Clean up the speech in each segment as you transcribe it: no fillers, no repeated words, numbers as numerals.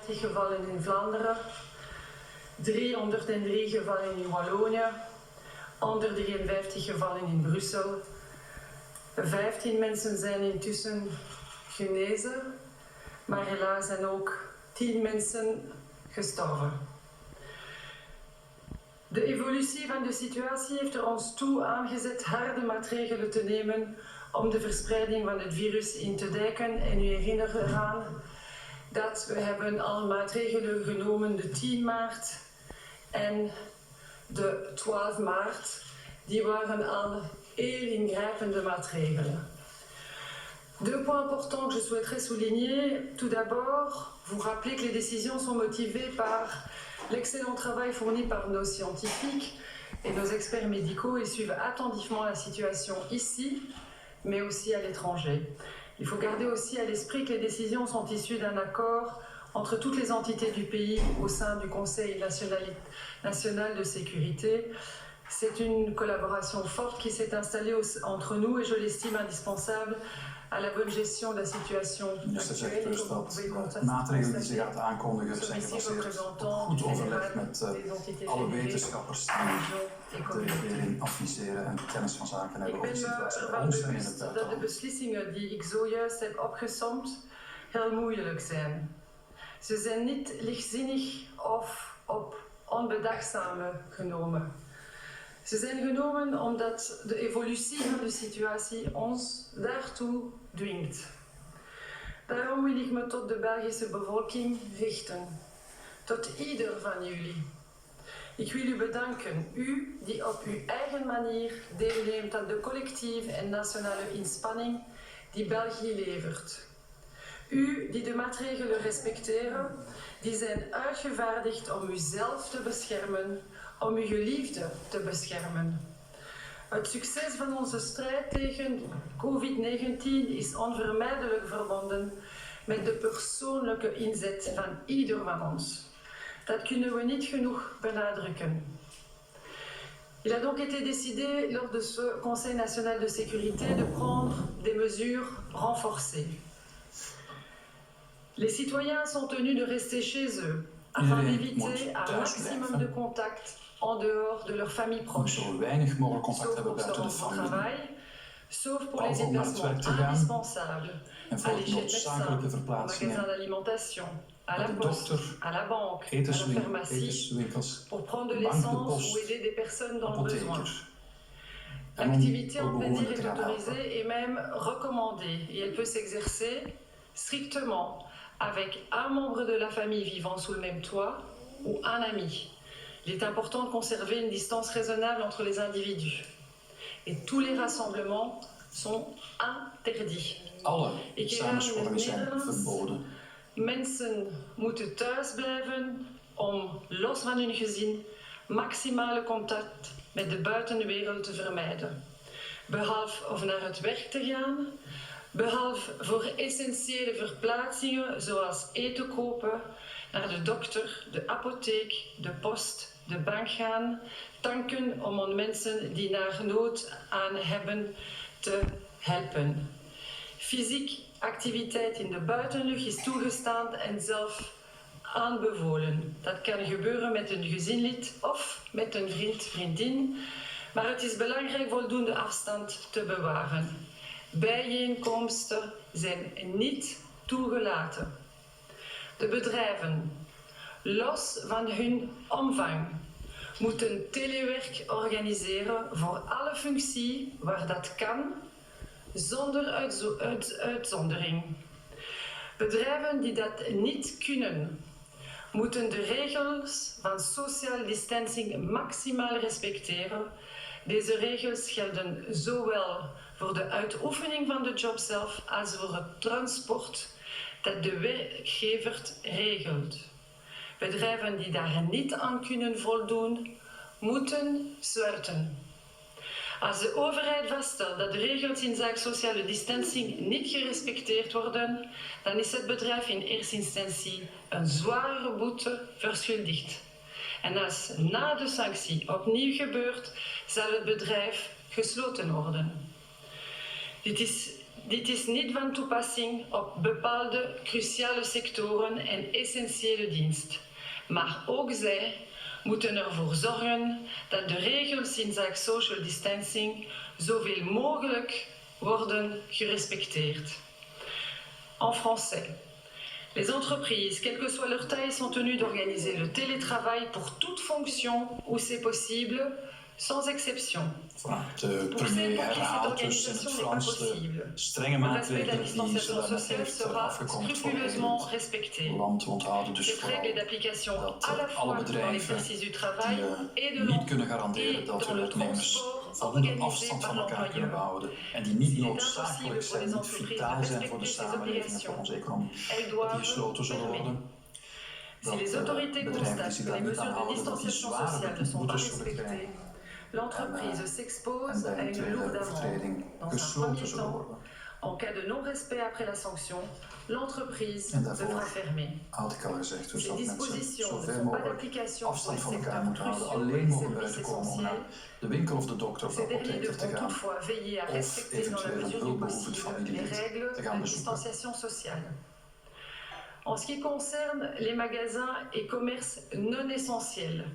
153 gevallen in Vlaanderen, 303 gevallen in Wallonië, 153 gevallen in Brussel. 15 mensen zijn intussen genezen, maar helaas zijn ook 10 mensen gestorven. De evolutie van de situatie heeft er ons toe aangezet harde maatregelen te nemen om de verspreiding van het virus in te dijken. En u herinnert eraan dat we hebben al maatregelen genomen de 10 maart en de 12 maart. Die waren al heel ingrijpende maatregelen. Deux points importants que je souhaiterais souligner. Tout d'abord, vous rappeler que les décisions sont motivées par l'excellent travail fourni par nos scientifiques et nos experts médicaux. Ils suivent attentivement la situation ici, mais aussi à l'étranger. Il faut garder aussi à l'esprit que les décisions sont issues d'un accord entre toutes les entités du pays au sein du Conseil national de sécurité. C'est une collaboration forte qui s'est installée entre nous et je l'estime indispensable à la bonne gestion de la situation actuelle. Dus dat maatregelen die ze gaat aankondigen zijn gebaseerd op goed overleg met alle wetenschappers die de regering adviseren en kennis van zaken hebben over de situatie bij ons en in het buitenland. Dat de beslissingen die ik zojuist heb opgesomd heel moeilijk zijn. Ze zijn niet lichtzinnig of onbedachtzame genomen. Ze zijn genomen omdat de evolutie van de situatie ons daartoe dwingt. Daarom wil ik me tot de Belgische bevolking richten, tot ieder van jullie. Ik wil u bedanken, u die op uw eigen manier deelneemt aan de collectieve en nationale inspanning die België levert. U die de maatregelen respecteren, die zijn uitgevaardigd om uzelf te beschermen, om uw geliefden te beschermen. Het succes van onze strijd tegen COVID-19 is onvermijdelijk verbonden met de persoonlijke inzet van ieder van ons. Dat kunnen we niet genoeg benadrukken. Il a donc été décidé lors de ce Conseil national de sécurité de prendre des mesures renforcées. Les citoyens sont tenus de rester chez eux afin d'éviter un maximum de contact en dehors de leur famille proche, zo weinig mogelijk contact sauf hebben pour se buiten de rendre au familie. travail, sauf pour les Behalve om naar het werk déplacements te gaan indispensables en à voor l'échelle noodzakelijke médecin, au verplaatsingen magasin d'alimentation, à naar la de poste, dokter, à la banque, à la pharmacie, etenswinkels, pour prendre de bank, de l'essence post, ou aider des personnes dans le besoin. apotheker. En om L'activité en plein air hulpbehoevenden est te gaan helpen. autorisée et même recommandée et elle peut s'exercer strictement avec un membre de la famille vivant sous le même toit ou un ami. Il est important de conserver une distance raisonnable entre les individus. Et tous les rassemblements sont interdits. Alle Ik samenscholingen zijn Nederlands. verboden. Mensen moeten thuis blijven om, los van hun gezin, maximale contact met de buitenwereld te vermijden. Behalve of naar het werk te gaan, behalve voor essentiële verplaatsingen zoals eten kopen, naar de dokter, de apotheek, de post, de bank gaan, tanken om aan mensen die daar nood aan hebben te helpen. Fysiek activiteit in de buitenlucht is toegestaan en zelf aanbevolen. Dat kan gebeuren met een gezinlid of met een vriend, vriendin, maar het is belangrijk voldoende afstand te bewaren. Bijeenkomsten zijn niet toegelaten. De bedrijven, los van hun omvang, moeten telewerk organiseren voor alle functies waar dat kan, zonder uitzondering. Bedrijven die dat niet kunnen, moeten de regels van social distancing maximaal respecteren. Deze regels gelden zowel voor de uitoefening van de job zelf als voor het transport dat de werkgever regelt. Bedrijven die daar niet aan kunnen voldoen, moeten sluiten. Als de overheid vaststelt dat de regels in zaak sociale distancing niet gerespecteerd worden, dan is het bedrijf in eerste instantie een zware boete verschuldigd. En als na de sanctie opnieuw Dit is niet van toepassing op bepaalde cruciale sectoren en essentiële dienst. Maar ook zij moeten ervoor zorgen dat de regels inzake social distancing zoveel mogelijk worden gerespecteerd. En français. Les entreprises, quelle que soit leur taille, sont tenues d'organiser le télétravail pour toute fonction où c'est possible, sans exception. De premier herhaalt dus in het Frans de strenge maatregelen die ze daarnet heeft afgekondigd voor het hele land. We onthouden dus vooral dat alle bedrijven die niet kunnen garanderen dat hun werknemers voldoende afstand van elkaar kunnen behouden en die niet noodzakelijk zijn, niet vitaal zijn voor de samenleving en voor onze economie, dat die gesloten zullen worden. Dat bedrijven die zich daar niet aan houden, dat die zware boetes zullen krijgen. L'entreprise s'expose à une lourde amende. Dans un premier temps, en cas de non-respect après la sanction, l'entreprise devra fermer. Ces dispositions ne sont pas d'application pour les secteurs cruciaux et les services essentiels. Ces derniers devront toutefois veiller à respecter dans la mesure du possible les règles de distanciation sociale. En ce qui concerne les magasins et commerces non essentiels,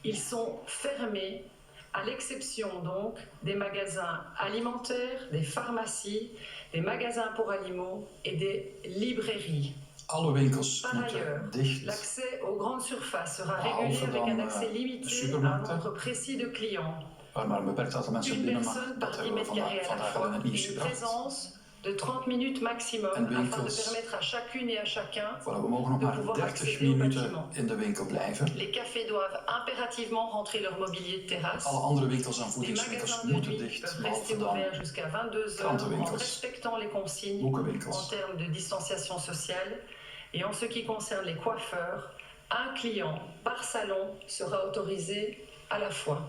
ils sont fermés à l'exception donc des magasins alimentaires, des pharmacies, des magasins pour animaux et des librairies. Alle winkels Par ailleurs, l'accès aux grandes surfaces sera régulé avec un accès limité à un nombre précis de clients. Une personne par 10 mètres carrés à la fois et une présence de 30 minutes maximum afin de permettre à chacune et à chacun de pouvoir accéder au bâtiment. Les cafés doivent impérativement rentrer leur mobilier de terrasse. Les magasins de nuit peuvent rester ouverts jusqu'à 22 heures en respectant les consignes en termes de distanciation sociale. Et en ce qui concerne les coiffeurs, un client par salon sera autorisé à la fois.